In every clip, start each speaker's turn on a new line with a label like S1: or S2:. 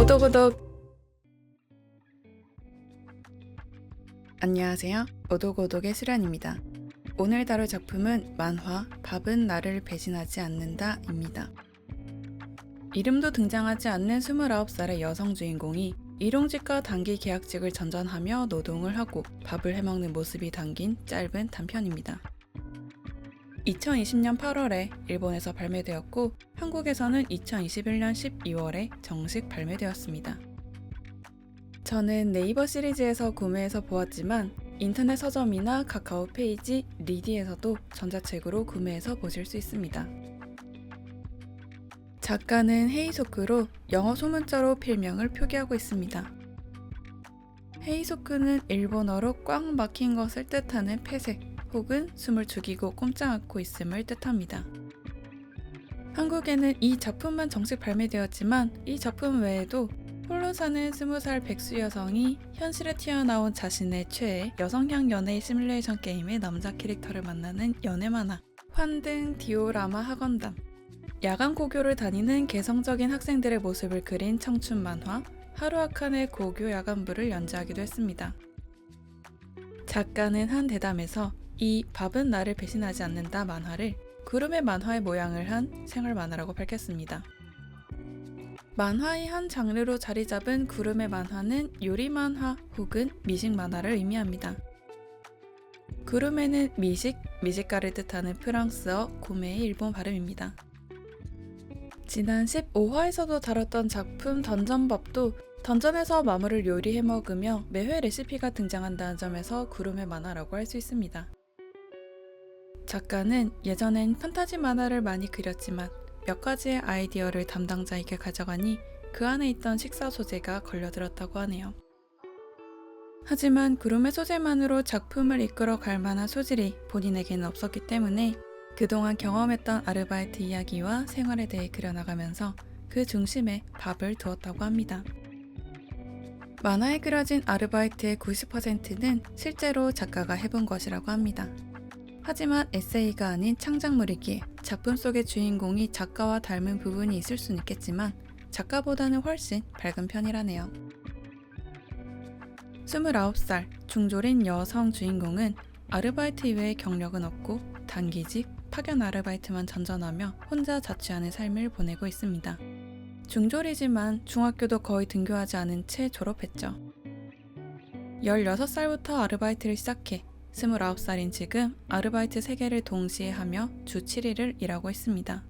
S1: 오독오독. 안녕하세요. 오독오독의 수련입니다. 오늘 다룰 작품은 만화 밥은 나를 배신하지 않는다 입니다. 이름도 등장하지 않는 29살의 여성 주인공이 일용직과 단기 계약직을 전전하며 노동을 하고 밥을 해먹는 모습이 담긴 짧은 단편입니다. 2020년 8월에 일본에서 발매되었고 한국에서는 2021년 12월에 정식 발매되었습니다. 저는 네이버 시리즈에서 구매해서 보았지만 인터넷 서점이나 카카오 페이지, 리디에서도 전자책으로 구매해서 보실 수 있습니다. 작가는 헤이소크로 영어 소문자로 필명을 표기하고 있습니다. 헤이소크는 일본어로 꽉 막힌 것을 뜻하는 폐쇄 혹은 숨을 죽이고 꼼짝 않고 있음을 뜻합니다. 한국에는 이 작품만 정식 발매되었지만 이 작품 외에도 홀로 사는 20살 백수 여성이 현실에 튀어나온 자신의 최애 여성향 연애 시뮬레이션 게임의 남자 캐릭터를 만나는 연애 만화, 환등 디오라마 학원담, 야간 고교를 다니는 개성적인 학생들의 모습을 그린 청춘 만화 하루아칸의 고교 야간부를 연재하기도 했습니다. 작가는 한 대담에서 이 밥은 나를 배신하지 않는다 만화를 구름의 만화의 모양을 한 생활 만화라고 밝혔습니다. 만화의 한 장르로 자리 잡은 구름의 만화는 요리 만화 혹은 미식 만화를 의미합니다. 구름에는 미식가를 뜻하는 프랑스어 고메의 일본 발음입니다. 지난 15화에서도 다뤘던 작품 던전법도 던전에서 마물을 요리해 먹으며 매회 레시피가 등장한다는 점에서 구름의 만화라고 할 수 있습니다. 작가는 예전엔 판타지 만화를 많이 그렸지만 몇 가지의 아이디어를 담당자에게 가져가니 그 안에 있던 식사 소재가 걸려들었다고 하네요. 하지만 구름의 소재만으로 작품을 이끌어 갈 만한 소질이 본인에게는 없었기 때문에 그동안 경험했던 아르바이트 이야기와 생활에 대해 그려나가면서 그 중심에 밥을 두었다고 합니다. 만화에 그려진 아르바이트의 90%는 실제로 작가가 해본 것이라고 합니다. 하지만 에세이가 아닌 창작물이기에 작품 속의 주인공이 작가와 닮은 부분이 있을 수는 있겠지만 작가보다는 훨씬 밝은 편이라네요. 29살 중졸인 여성 주인공은 아르바이트 이외의 경력은 없고 단기직, 파견 아르바이트만 전전하며 혼자 자취하는 삶을 보내고 있습니다. 중졸이지만 중학교도 거의 등교하지 않은 채 졸업했죠. 16살부터 아르바이트를 시작해 29살인 지금 아르바이트 3개를 동시에 하며 주 7일을 일하고 있습니다.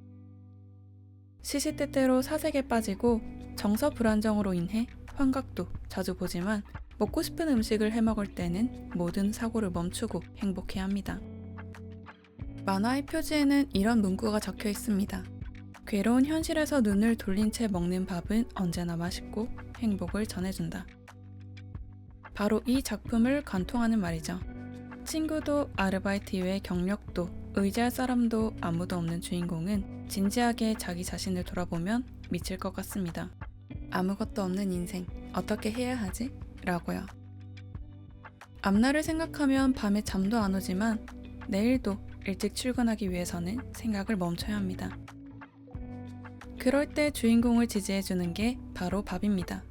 S1: 시시때때로 사색에 빠지고 정서 불안정으로 인해 환각도 자주 보지만 먹고 싶은 음식을 해먹을 때는 모든 사고를 멈추고 행복해야 합니다. 만화의 표지에는 이런 문구가 적혀 있습니다. 괴로운 현실에서 눈을 돌린 채 먹는 밥은 언제나 맛있고 행복을 전해준다. 바로 이 작품을 관통하는 말이죠. 친구도 아르바이트 이외의 경력도 의지할 사람도 아무도 없는 주인공은 진지하게 자기 자신을 돌아보면 미칠 것 같습니다. 아무것도 없는 인생 어떻게 해야 하지? 라고요. 앞날을 생각하면 밤에 잠도 안 오지만 내일도 일찍 출근하기 위해서는 생각을 멈춰야 합니다. 그럴 때 주인공을 지지해주는 게 바로 밥입니다.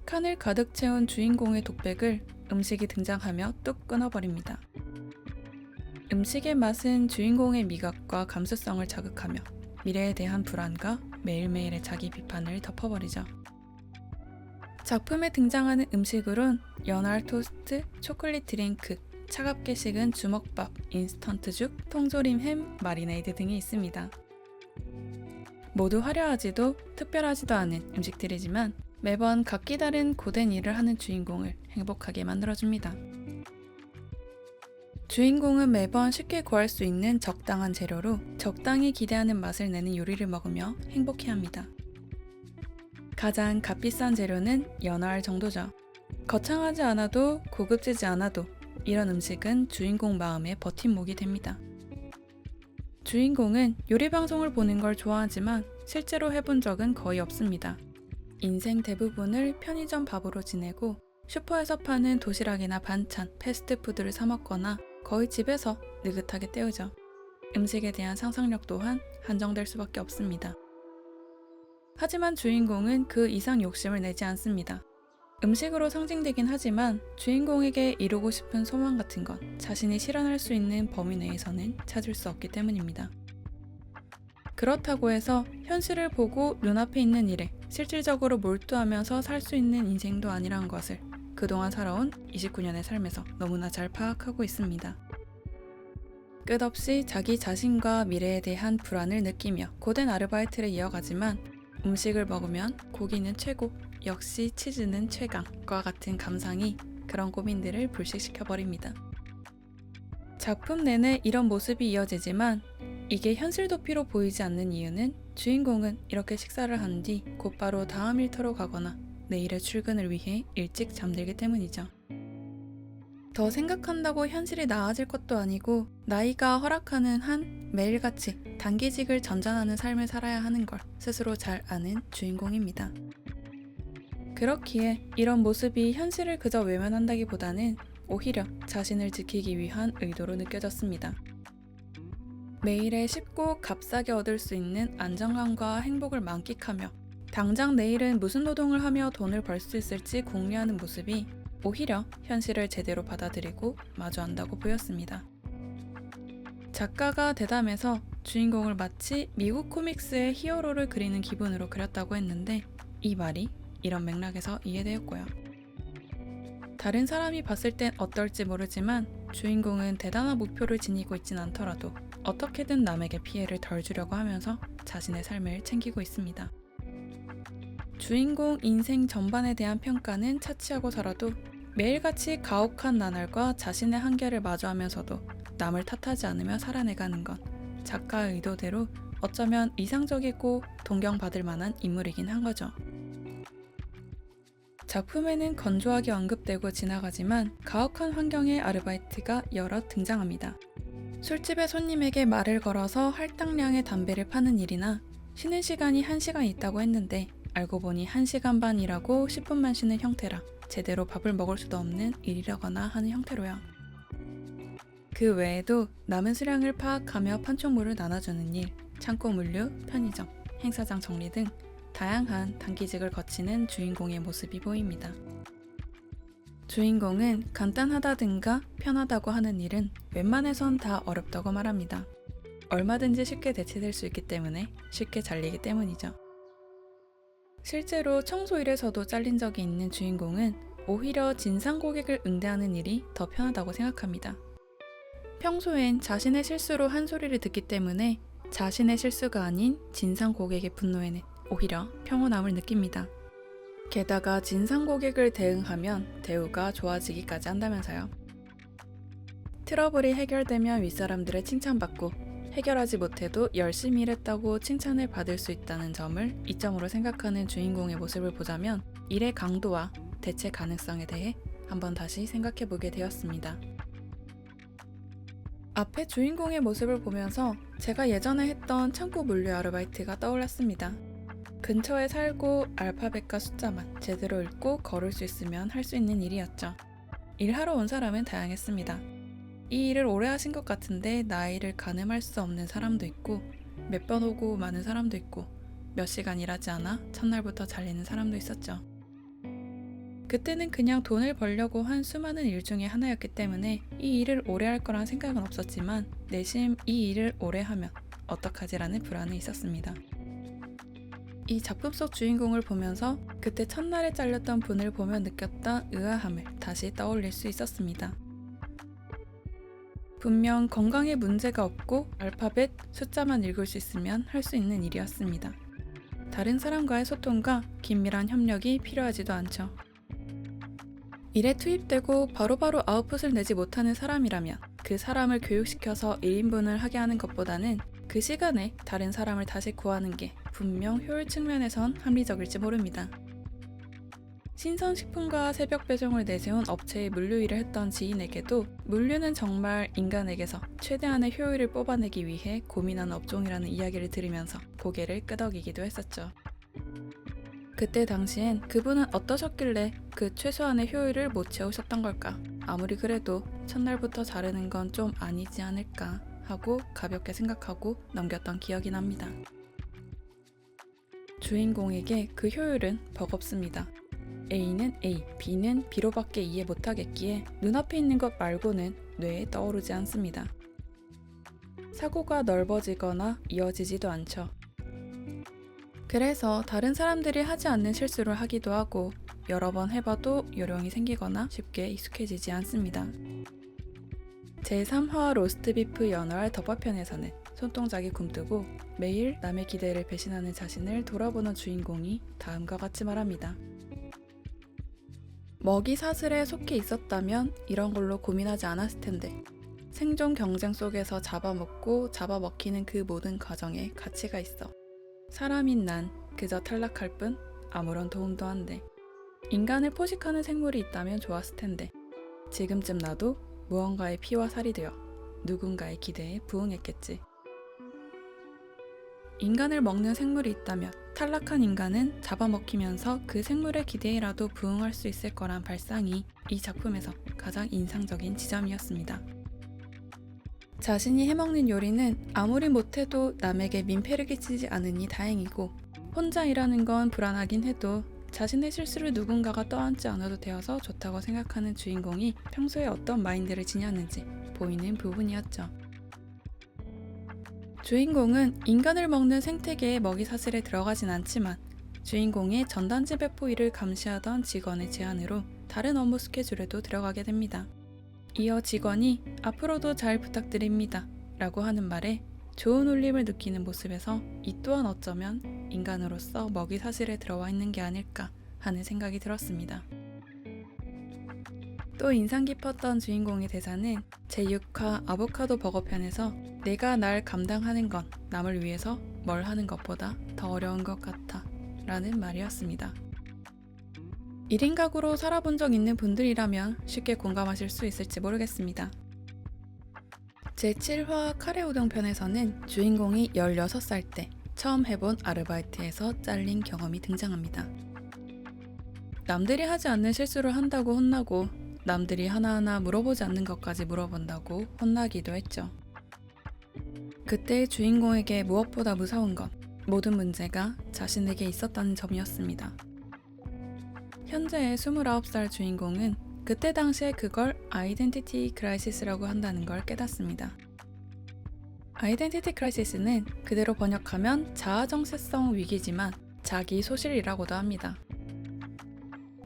S1: 칸을 가득 채운 주인공의 독백을 음식이 등장하며 뚝 끊어버립니다. 음식의 맛은 주인공의 미각과 감수성을 자극하며 미래에 대한 불안과 매일매일의 자기 비판을 덮어버리죠. 작품에 등장하는 음식으론 연어알 토스트, 초콜릿 드링크, 차갑게 식은 주먹밥, 인스턴트죽, 통조림 햄, 마리네이드 등이 있습니다. 모두 화려하지도 특별하지도 않은 음식들이지만 매번 각기 다른 고된 일을 하는 주인공을 행복하게 만들어줍니다. 주인공은 매번 쉽게 구할 수 있는 적당한 재료로 적당히 기대하는 맛을 내는 요리를 먹으며 행복해합니다. 가장 값비싼 재료는 연어알 정도죠. 거창하지 않아도 고급지지 않아도 이런 음식은 주인공 마음의 버팀목이 됩니다. 주인공은 요리 방송을 보는 걸 좋아하지만 실제로 해본 적은 거의 없습니다. 인생 대부분을 편의점 밥으로 지내고 슈퍼에서 파는 도시락이나 반찬, 패스트푸드를 사 먹거나 거의 집에서 느긋하게 때우죠. 음식에 대한 상상력 또한 한정될 수밖에 없습니다. 하지만 주인공은 그 이상 욕심을 내지 않습니다. 음식으로 상징되긴 하지만 주인공에게 이루고 싶은 소망 같은 건 자신이 실현할 수 있는 범위 내에서는 찾을 수 없기 때문입니다. 그렇다고 해서 현실을 보고 눈앞에 있는 일에 실질적으로 몰두하면서 살 수 있는 인생도 아니란 것을 그동안 살아온 29년의 삶에서 너무나 잘 파악하고 있습니다. 끝없이 자기 자신과 미래에 대한 불안을 느끼며 고된 아르바이트를 이어가지만 음식을 먹으면 고기는 최고, 역시 치즈는 최강과 같은 감상이 그런 고민들을 불식시켜버립니다. 작품 내내 이런 모습이 이어지지만 이게 현실 도피로 보이지 않는 이유는 주인공은 이렇게 식사를 한 뒤 곧바로 다음 일터로 가거나 내일의 출근을 위해 일찍 잠들기 때문이죠. 더 생각한다고 현실이 나아질 것도 아니고 나이가 허락하는 한 매일같이 단기직을 전전하는 삶을 살아야 하는 걸 스스로 잘 아는 주인공입니다. 그렇기에 이런 모습이 현실을 그저 외면한다기보다는 오히려 자신을 지키기 위한 의도로 느껴졌습니다. 매일에 쉽고 값싸게 얻을 수 있는 안정감과 행복을 만끽하며 당장 내일은 무슨 노동을 하며 돈을 벌 수 있을지 궁리하는 모습이 오히려 현실을 제대로 받아들이고 마주한다고 보였습니다. 작가가 대담해서 주인공을 마치 미국 코믹스의 히어로를 그리는 기분으로 그렸다고 했는데 이 말이 이런 맥락에서 이해되었고요. 다른 사람이 봤을 땐 어떨지 모르지만 주인공은 대단한 목표를 지니고 있진 않더라도 어떻게든 남에게 피해를 덜 주려고 하면서 자신의 삶을 챙기고 있습니다. 주인공 인생 전반에 대한 평가는 차치하고 살아도 매일같이 가혹한 나날과 자신의 한계를 마주하면서도 남을 탓하지 않으며 살아내가는 건 작가의 의도대로 어쩌면 이상적이고 동경받을 만한 인물이긴 한 거죠. 작품에는 건조하게 언급되고 지나가지만 가혹한 환경의 아르바이트가 여럿 등장합니다. 술집의 손님에게 말을 걸어서 할당량의 담배를 파는 일이나 쉬는 시간이 1시간 있다고 했는데 알고 보니 1시간 반 일하고 10분만 쉬는 형태라 제대로 밥을 먹을 수도 없는 일이라거나 하는 형태로요. 그 외에도 남은 수량을 파악하며 판촉물을 나눠주는 일, 창고 물류, 편의점, 행사장 정리 등 다양한 단기직을 거치는 주인공의 모습이 보입니다. 주인공은 간단하다든가 편하다고 하는 일은 웬만해선 다 어렵다고 말합니다. 얼마든지 쉽게 대체될 수 있기 때문에 쉽게 잘리기 때문이죠. 실제로 청소일에서도 잘린 적이 있는 주인공은 오히려 진상 고객을 응대하는 일이 더 편하다고 생각합니다. 평소엔 자신의 실수로 한 소리를 듣기 때문에 자신의 실수가 아닌 진상 고객의 분노에는 오히려 평온함을 느낍니다. 게다가 진상 고객을 대응하면 대우가 좋아지기까지 한다면서요. 트러블이 해결되면 윗사람들의 칭찬받고 해결하지 못해도 열심히 일했다고 칭찬을 받을 수 있다는 점을 이점으로 생각하는 주인공의 모습을 보자면 일의 강도와 대체 가능성에 대해 한번 다시 생각해보게 되었습니다. 앞에 주인공의 모습을 보면서 제가 예전에 했던 창고 물류 아르바이트가 떠올랐습니다. 근처에 살고 알파벳과 숫자만 제대로 읽고 걸을 수 있으면 할 수 있는 일이었죠. 일하러 온 사람은 다양했습니다. 이 일을 오래 하신 것 같은데 나이를 가늠할 수 없는 사람도 있고 몇 번 오고 많은 사람도 있고 몇 시간 일하지 않아 첫날부터 잘리는 사람도 있었죠. 그때는 그냥 돈을 벌려고 한 수많은 일 중에 하나였기 때문에 이 일을 오래 할 거란 생각은 없었지만 내심 이 일을 오래 하면 어떡하지라는 불안이 있었습니다. 이 작품 속 주인공을 보면서 그때 첫날에 잘렸던 분을 보며 느꼈던 의아함을 다시 떠올릴 수 있었습니다. 분명 건강에 문제가 없고 알파벳, 숫자만 읽을 수 있으면 할 수 있는 일이었습니다. 다른 사람과의 소통과 긴밀한 협력이 필요하지도 않죠. 일에 투입되고 바로바로 아웃풋을 내지 못하는 사람이라면 그 사람을 교육시켜서 1인분을 하게 하는 것보다는 그 시간에 다른 사람을 다시 구하는 게 분명 효율 측면에선 합리적일지 모릅니다. 신선식품과 새벽 배송을 내세운 업체의 물류 일을 했던 지인에게도 물류는 정말 인간에게서 최대한의 효율을 뽑아내기 위해 고민하는 업종이라는 이야기를 들으면서 고개를 끄덕이기도 했었죠. 그때 당시엔 그분은 어떠셨길래 그 최소한의 효율을 못 채우셨던 걸까? 아무리 그래도 첫날부터 자르는 건 좀 아니지 않을까 하고 가볍게 생각하고 넘겼던 기억이 납니다. 주인공에게 그 효율은 버겁습니다. A는 A, B는 B로밖에 이해 못하겠기에 눈앞에 있는 것 말고는 뇌에 떠오르지 않습니다. 사고가 넓어지거나 이어지지도 않죠. 그래서 다른 사람들이 하지 않는 실수를 하기도 하고 여러 번 해봐도 요령이 생기거나 쉽게 익숙해지지 않습니다. 제3화 로스트비프 연어알 덮밥편에서는 손동작이 굼뜨고 매일 남의 기대를 배신하는 자신을 돌아보는 주인공이 다음과 같이 말합니다. 먹이 사슬에 속해 있었다면 이런 걸로 고민하지 않았을 텐데 생존 경쟁 속에서 잡아먹고 잡아먹히는 그 모든 과정에 가치가 있어. 사람인 난 그저 탈락할 뿐 아무런 도움도 안 돼. 인간을 포식하는 생물이 있다면 좋았을 텐데 지금쯤 나도 무언가의 피와 살이 되어 누군가의 기대에 부응했겠지. 인간을 먹는 생물이 있다면 탈락한 인간은 잡아먹히면서 그 생물의 기대에라도 부응할 수 있을 거란 발상이 이 작품에서 가장 인상적인 지점이었습니다. 자신이 해먹는 요리는 아무리 못해도 남에게 민폐를 끼치지 않으니 다행이고 혼자 일하는 건 불안하긴 해도 자신의 실수를 누군가가 떠안지 않아도 되어서 좋다고 생각하는 주인공이 평소에 어떤 마인드를 지녔는지 보이는 부분이었죠. 주인공은 인간을 먹는 생태계의 먹이사슬에 들어가진 않지만 주인공의 전단지 배포 일을 감시하던 직원의 제안으로 다른 업무 스케줄에도 들어가게 됩니다. 이어 직원이 앞으로도 잘 부탁드립니다 라고 하는 말에 좋은 울림을 느끼는 모습에서 이 또한 어쩌면 인간으로서 먹이사슬에 들어와 있는 게 아닐까 하는 생각이 들었습니다. 또 인상 깊었던 주인공의 대사는 제6화 아보카도 버거편에서 내가 날 감당하는 건 남을 위해서 뭘 하는 것보다 더 어려운 것 같아 라는 말이었습니다. 1인 가구로 살아본 적 있는 분들이라면 쉽게 공감하실 수 있을지 모르겠습니다. 제7화 카레우동 편에서는 주인공이 16살 때 처음 해본 아르바이트에서 잘린 경험이 등장합니다. 남들이 하지 않는 실수를 한다고 혼나고 남들이 하나하나 물어보지 않는 것까지 물어본다고 혼나기도 했죠. 그때 주인공에게 무엇보다 무서운 건 모든 문제가 자신에게 있었다는 점이었습니다. 현재의 29살 주인공은 그때 당시에 그걸 아이덴티티 크라이시스라고 한다는 걸 깨닫습니다. 아이덴티티 크라이시스는 그대로 번역하면 자아정체성 위기지만 자기 소실이라고도 합니다.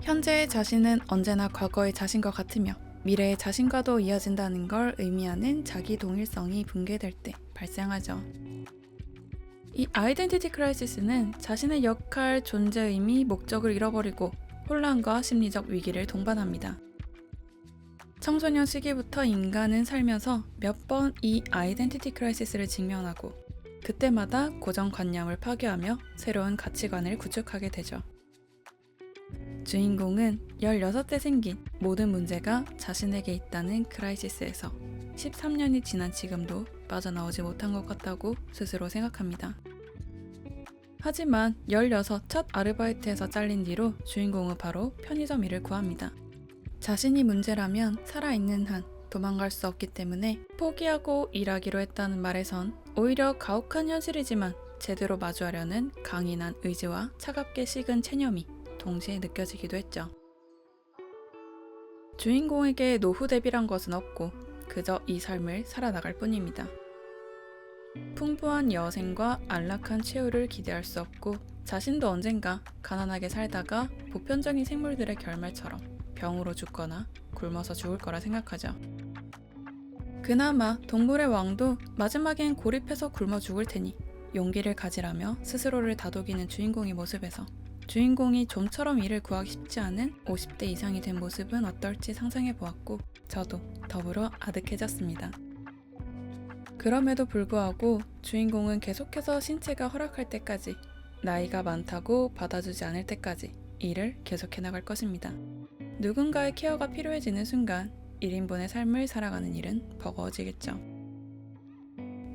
S1: 현재의 자신은 언제나 과거의 자신과 같으며 미래의 자신과도 이어진다는 걸 의미하는 자기 동일성이 붕괴될 때 발생하죠. 이 아이덴티티 크라이시스는 자신의 역할, 존재 의미, 목적을 잃어버리고 혼란과 심리적 위기를 동반합니다. 청소년 시기부터 인간은 살면서 몇 번 이 아이덴티티 크라이시스를 직면하고 그때마다 고정관념을 파괴하며 새로운 가치관을 구축하게 되죠. 주인공은 16대 생긴 모든 문제가 자신에게 있다는 크라이시스에서 13년이 지난 지금도 빠져나오지 못한 것 같다고 스스로 생각합니다. 하지만 16 첫 아르바이트에서 잘린 뒤로 주인공은 바로 편의점 일을 구합니다. 자신이 문제라면 살아있는 한 도망갈 수 없기 때문에 포기하고 일하기로 했다는 말에선 오히려 가혹한 현실이지만 제대로 마주하려는 강인한 의지와 차갑게 식은 체념이 동시에 느껴지기도 했죠. 주인공에게 노후 대비란 것은 없고 그저 이 삶을 살아나갈 뿐입니다. 풍부한 여생과 안락한 최후를 기대할 수 없고 자신도 언젠가 가난하게 살다가 보편적인 생물들의 결말처럼 병으로 죽거나 굶어서 죽을 거라 생각하죠. 그나마 동물의 왕도 마지막엔 고립해서 굶어 죽을 테니 용기를 가지라며 스스로를 다독이는 주인공의 모습에서 주인공이 좀처럼 일을 구하기 쉽지 않은 50대 이상이 된 모습은 어떨지 상상해보았고 저도 더불어 아득해졌습니다. 그럼에도 불구하고 주인공은 계속해서 신체가 허락할 때까지 나이가 많다고 받아주지 않을 때까지 일을 계속해 나갈 것입니다. 누군가의 케어가 필요해지는 순간 1인분의 삶을 살아가는 일은 버거워지겠죠.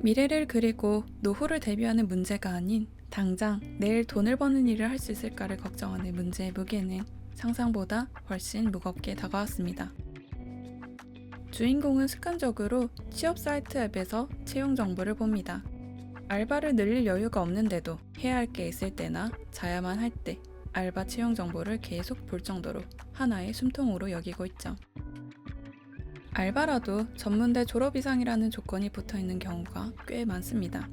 S1: 미래를 그리고 노후를 대비하는 문제가 아닌 당장 내일 돈을 버는 일을 할 수 있을까를 걱정하는 문제의 무게는 상상보다 훨씬 무겁게 다가왔습니다. 주인공은 습관적으로 취업 사이트 앱에서 채용 정보를 봅니다. 알바를 늘릴 여유가 없는데도 해야 할 게 있을 때나 자야만 할 때 알바 채용 정보를 계속 볼 정도로 하나의 숨통으로 여기고 있죠. 알바라도 전문대 졸업 이상이라는 조건이 붙어 있는 경우가 꽤 많습니다.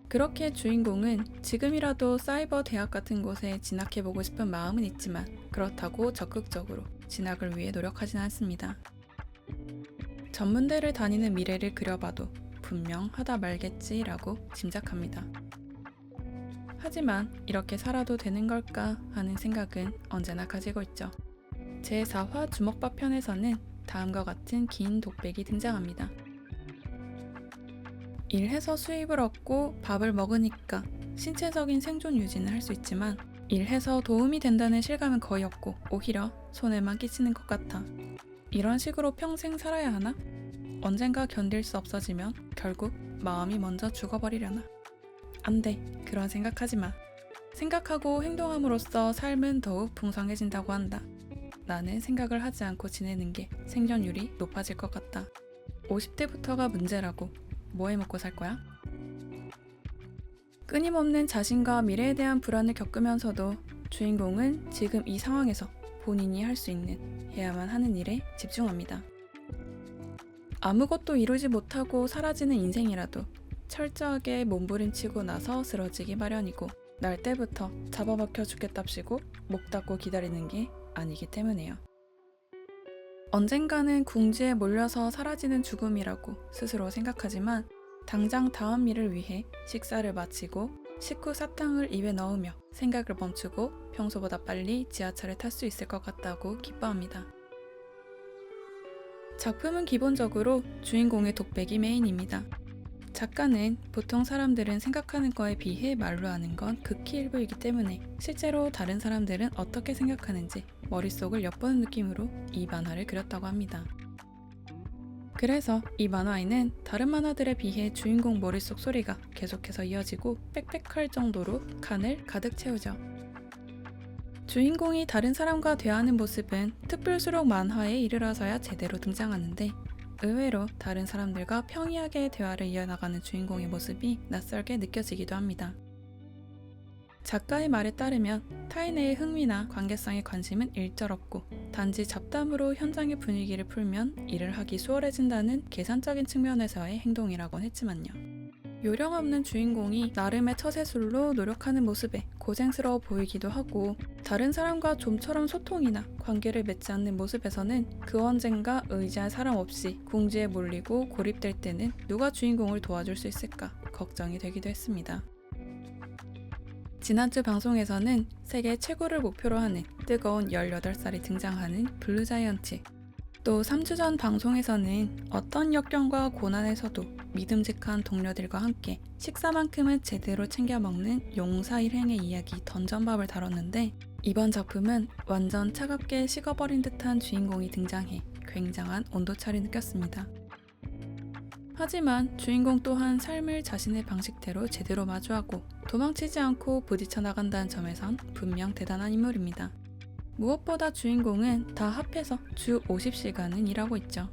S1: 그렇게 주인공은 지금이라도 사이버 대학 같은 곳에 진학해보고 싶은 마음은 있지만 그렇다고 적극적으로 진학을 위해 노력하진 않습니다. 전문대를 다니는 미래를 그려봐도 분명 하다 말겠지라고 짐작합니다. 하지만 이렇게 살아도 되는 걸까 하는 생각은 언제나 가지고 있죠. 제4화 주먹밥 편에서는 다음과 같은 긴 독백이 등장합니다. 일해서 수입을 얻고 밥을 먹으니까 신체적인 생존 유지는 할 수 있지만 일해서 도움이 된다는 실감은 거의 없고 오히려 손해만 끼치는 것 같아. 이런 식으로 평생 살아야 하나? 언젠가 견딜 수 없어지면 결국 마음이 먼저 죽어버리려나? 안 돼. 그런 생각하지 마. 생각하고 행동함으로써 삶은 더욱 풍성해진다고 한다. 나는 생각을 하지 않고 지내는 게 생존율이 높아질 것 같다. 50대부터가 문제라고. 뭐 해 먹고 살 거야? 끊임없는 자신과 미래에 대한 불안을 겪으면서도 주인공은 지금 이 상황에서 본인이 할 수 있는 해야만 하는 일에 집중합니다. 아무것도 이루지 못하고 사라지는 인생이라도 철저하게 몸부림치고 나서 쓰러지기 마련이고 날 때부터 잡아먹혀 죽겠답시고 목 닫고 기다리는 게 아니기 때문에요. 언젠가는 궁지에 몰려서 사라지는 죽음이라고 스스로 생각하지만 당장 다음 일을 위해 식사를 마치고 식후 사탕을 입에 넣으며 생각을 멈추고 평소보다 빨리 지하철을 탈 수 있을 것 같다고 기뻐합니다. 작품은 기본적으로 주인공의 독백이 메인입니다. 작가는 보통 사람들은 생각하는 거에 비해 말로 하는 건 극히 일부이기 때문에 실제로 다른 사람들은 어떻게 생각하는지 머릿속을 엿보는 느낌으로 이 만화를 그렸다고 합니다. 그래서 이 만화에는 다른 만화들에 비해 주인공 머릿속 소리가 계속해서 이어지고 빽빽할 정도로 칸을 가득 채우죠. 주인공이 다른 사람과 대화하는 모습은 특별수록 만화에 이르러서야 제대로 등장하는데 의외로 다른 사람들과 평이하게 대화를 이어나가는 주인공의 모습이 낯설게 느껴지기도 합니다. 작가의 말에 따르면 타인의 흥미나 관계성에 관심은 일절 없고 단지 잡담으로 현장의 분위기를 풀면 일을 하기 수월해진다는 계산적인 측면에서의 행동이라곤 했지만요. 요령 없는 주인공이 나름의 처세술로 노력하는 모습에 고생스러워 보이기도 하고 다른 사람과 좀처럼 소통이나 관계를 맺지 않는 모습에서는 그 언젠가 의지할 사람 없이 궁지에 몰리고 고립될 때는 누가 주인공을 도와줄 수 있을까 걱정이 되기도 했습니다. 지난주 방송에서는 세계 최고를 목표로 하는 뜨거운 18살이 등장하는 블루자이언트, 또 3주 전 방송에서는 어떤 역경과 고난에서도 믿음직한 동료들과 함께 식사만큼은 제대로 챙겨 먹는 용사 일행의 이야기 던전밥을 다뤘는데 이번 작품은 완전 차갑게 식어버린 듯한 주인공이 등장해 굉장한 온도차를 느꼈습니다. 하지만 주인공 또한 삶을 자신의 방식대로 제대로 마주하고 도망치지 않고 부딪혀 나간다는 점에선 분명 대단한 인물입니다. 무엇보다 주인공은 다 합해서 주 50시간은 일하고 있죠.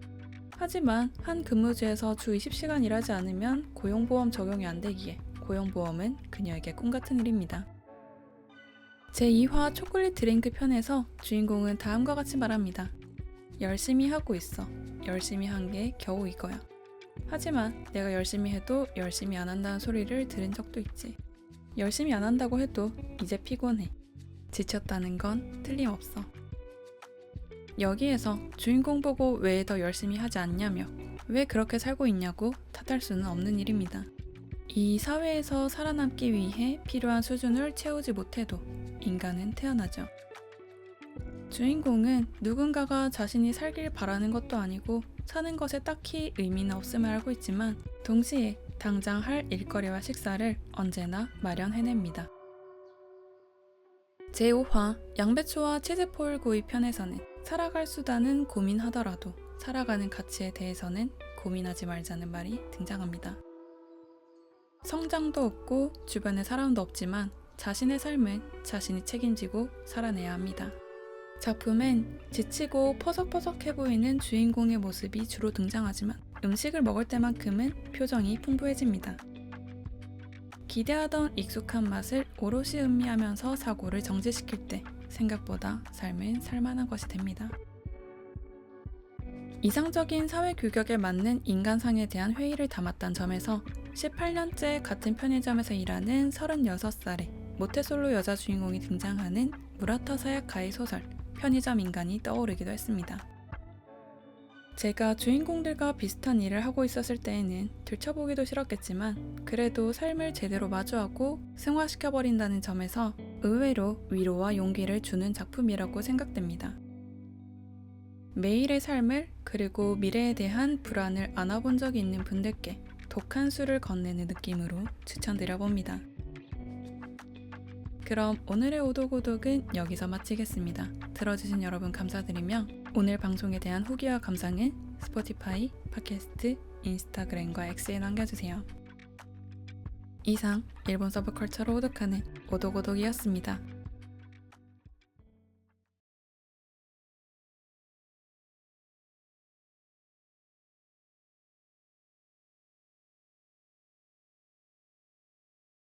S1: 하지만 한 근무지에서 주 20시간 일하지 않으면 고용보험 적용이 안 되기에 고용보험은 그녀에게 꿈같은 일입니다. 제2화 초콜릿 드링크 편에서 주인공은 다음과 같이 말합니다. 열심히 하고 있어. 열심히 한 게 겨우 이거야. 하지만 내가 열심히 해도 열심히 안 한다는 소리를 들은 적도 있지. 열심히 안 한다고 해도 이제 피곤해. 지쳤다는 건 틀림없어. 여기에서 주인공 보고 왜 더 열심히 하지 않냐며 왜 그렇게 살고 있냐고 탓할 수는 없는 일입니다. 이 사회에서 살아남기 위해 필요한 수준을 채우지 못해도 인간은 태어나죠. 주인공은 누군가가 자신이 살길 바라는 것도 아니고 사는 것에 딱히 의미는 없음을 알고 있지만 동시에 당장 할 일거리와 식사를 언제나 마련해냅니다. 제5화 양배추와 치즈볼 구이 편에서는 살아갈 수단은 고민하더라도 살아가는 가치에 대해서는 고민하지 말자는 말이 등장합니다. 성장도 없고 주변에 사람도 없지만 자신의 삶은 자신이 책임지고 살아내야 합니다. 작품엔 지치고 퍼석퍼석해 보이는 주인공의 모습이 주로 등장하지만 음식을 먹을 때만큼은 표정이 풍부해집니다. 기대하던 익숙한 맛을 오롯이 음미하면서 사고를 정지시킬 때 생각보다 삶은 살만한 것이 됩니다. 이상적인 사회 규격에 맞는 인간상에 대한 회의를 담았던 점에서 18년째 같은 편의점에서 일하는 36살의 모태솔로 여자 주인공이 등장하는 무라타 사야카의 소설 편의점 인간이 떠오르기도 했습니다. 제가 주인공들과 비슷한 일을 하고 있었을 때에는 들춰보기도 싫었겠지만 그래도 삶을 제대로 마주하고 승화시켜버린다는 점에서 의외로 위로와 용기를 주는 작품이라고 생각됩니다. 매일의 삶을 그리고 미래에 대한 불안을 안아본 적이 있는 분들께 독한 술을 건네는 느낌으로 추천드려봅니다. 그럼 오늘의 오독오독은 여기서 마치겠습니다. 들어주신 여러분 감사드리며 오늘 방송에 대한 후기와 감상은 스포티파이, 팟캐스트, 인스타그램과 X에 남겨주세요. 이상 일본 서브컬처로 오독하는 오독오독이었습니다.